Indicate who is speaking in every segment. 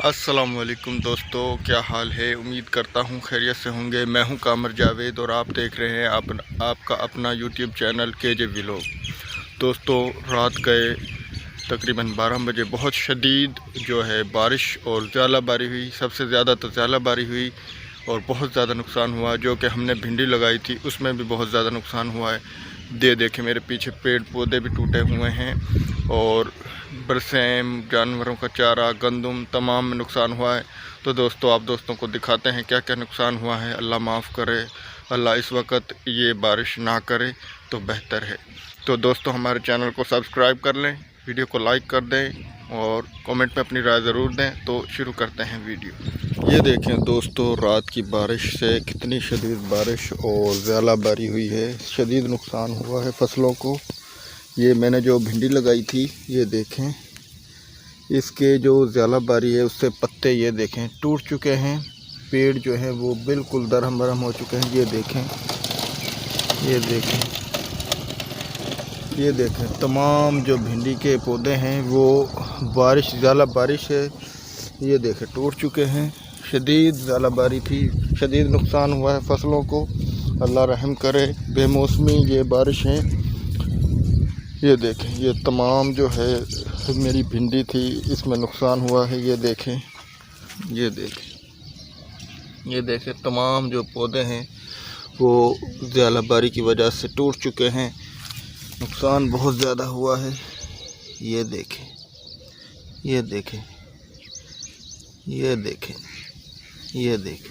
Speaker 1: अस्सलाम वालेकुम दोस्तों, क्या हाल है। उम्मीद करता हूँ खैरियत से होंगे। मैं हूँ कामर जावेद और आप देख रहे हैं आपका अपना यूट्यूब चैनल केजे व्लॉग। दोस्तों, रात गए तकरीबन 12 बजे बहुत शदीद जो है बारिश और ज़्यादाबारी हुई। सबसे ज़्यादा तो ज़्यादाबारी हुई और बहुत ज़्यादा नुकसान हुआ। जो कि हमने भिंडी लगाई थी उसमें भी बहुत ज़्यादा नुकसान हुआ है। देखें मेरे पीछे पेड़ पौधे भी टूटे हुए हैं और बरसेम, जानवरों का चारा, गंदम तमाम में नुकसान हुआ है। तो दोस्तों, आप दोस्तों को दिखाते हैं क्या क्या नुकसान हुआ है। अल्लाह माफ़ करे, अल्लाह इस वक्त ये बारिश ना करे तो बेहतर है। तो दोस्तों, हमारे चैनल को सब्सक्राइब कर लें, वीडियो को लाइक कर दें और कमेंट में अपनी राय ज़रूर दें। तो शुरू करते हैं वीडियो। ये देखें दोस्तों, रात की बारिश से कितनी शदीद बारिश और ज़्यादाबारी हुई है। शदीद नुकसान हुआ है फसलों को। ये मैंने जो भिंडी लगाई थी, ये देखें, इसके जो ज़्यादाबारी है उससे पत्ते ये देखें टूट चुके हैं। पेड़ जो है वो बिल्कुल दरहम बरहम हो चुके हैं। ये देखें, ये देखें, ये देखें, तमाम जो भिंडी के पौधे हैं वो ज़्यादा बारिश है, ये देखें टूट चुके हैं। शदीद ज़्यादाबारी थी, शदीद नुकसान हुआ है फसलों को। अल्लाह रहम करे। बेमौसमी ये बारिश है। ये देखें, ये तमाम जो है मेरी भिंडी थी इसमें नुकसान हुआ है। ये देखें, ये देखें, ये देखें, तमाम जो पौधे हैं वो ज़्यादाबारी की वजह से टूट चुके हैं। नुकसान बहुत ज़्यादा हुआ है। ये देखें, ये देखें, ये देखें, ये देखें,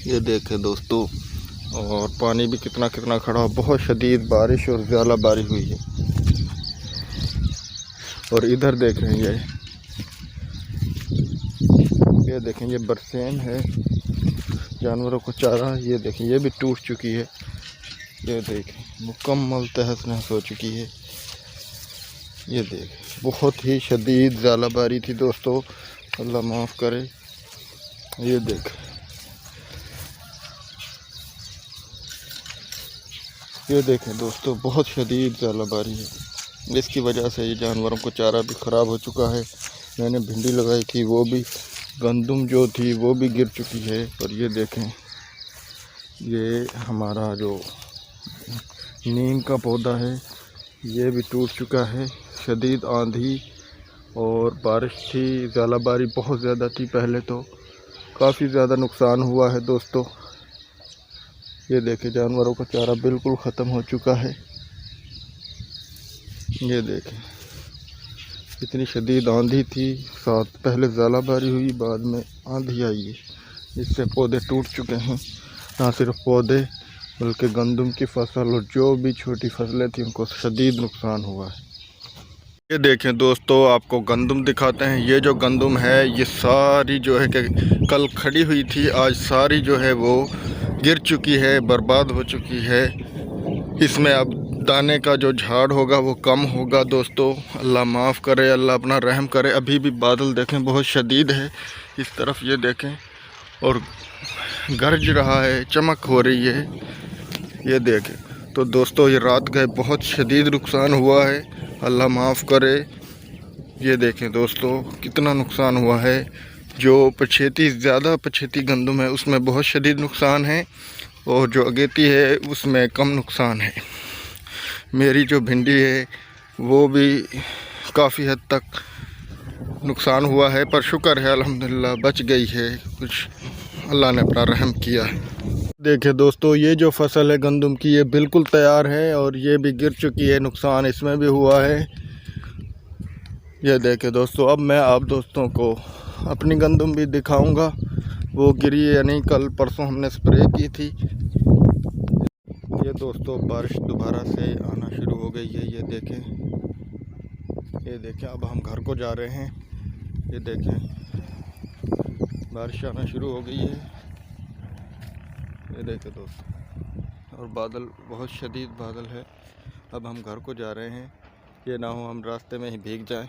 Speaker 1: ये देखें दोस्तों। और पानी भी कितना कितना खड़ा, बहुत शदीद बारिश और ज़्यादाबारी हुई है। और इधर देखें, ये देखें, ये बरसेम है, जानवरों को चारा। ये देखें, ये भी टूट चुकी है। ये देखें, मुकम्मल तहस नहस हो चुकी है। ये देखें, बहुत ही शदीद ज़्यादाबारी थी दोस्तों, अल्लाह माफ़ करे। ये देखें, ये देखें दोस्तों, बहुत शदीद ज़्यादाबारी है। इसकी वजह से ये जानवरों को चारा भी ख़राब हो चुका है। मैंने भिंडी लगाई थी, वो भी गंदम जो थी वो भी गिर चुकी है। और ये देखें, ये हमारा जो नीम का पौधा है ये भी टूट चुका है। शदीद आंधी और बारिश थी, ज़्यादाबारी बहुत ज़्यादा थी। पहले तो काफ़ी ज़्यादा नुकसान हुआ है दोस्तों। ये देखें, जानवरों का चारा बिल्कुल ख़त्म हो चुका है। ये देखें, इतनी शदीद आंधी थी, साथ पहले ज़्यादाबारी हुई, बाद में आंधी आई है। इससे पौधे टूट चुके हैं। ना सिर्फ पौधे बल्कि गंदम की फसल और जो भी छोटी फसलें थी उनको शदीद नुकसान हुआ है। ये देखें दोस्तों, आपको गंदम दिखाते हैं। ये जो गंदम है ये सारी जो है कि कल खड़ी हुई थी, आज सारी जो है वो गिर चुकी है, बर्बाद हो चुकी है। इसमें अब दाने का जो झाड़ होगा वो कम होगा दोस्तों। अल्लाह माफ़ करे, अल्लाह अपना रहम करे। अभी भी बादल देखें बहुत शदीद है इस तरफ, ये देखें, और गरज रहा है, चमक हो रही है। ये देखें। तो दोस्तों, ये रात गए बहुत शदीद नुकसान हुआ है, अल्लाह माफ़ करे। ये देखें दोस्तों, कितना नुकसान हुआ है। जो ज़्यादा पछेती गंदम है उसमें बहुत शदीद नुकसान है और जो अगेती है उसमें कम नुकसान है। मेरी जो भिंडी है वो भी काफ़ी हद तक नुकसान हुआ है, पर शुक्र है अल्हम्दुलिल्लाह बच गई है। कुछ अल्लाह ने अपना रहम किया है। देखिए दोस्तों, ये जो फसल है गंदम की ये बिल्कुल तैयार है और ये भी गिर चुकी है, नुकसान इसमें भी हुआ है। ये देखें दोस्तों, अब मैं आप दोस्तों को अपनी गंदम भी दिखाऊंगा। वो गिरी है, यानी कल परसों हमने स्प्रे की थी। ये दोस्तों, बारिश दोबारा से आना शुरू हो गई है। ये देखें, ये देखें, अब हम घर को जा रहे हैं। ये देखें, बारिश आना शुरू हो गई है। ये देखें दोस्तों, और बादल बहुत शदीद बादल है। अब हम घर को जा रहे हैं, ये ना हो हम रास्ते में ही भीग जाएं।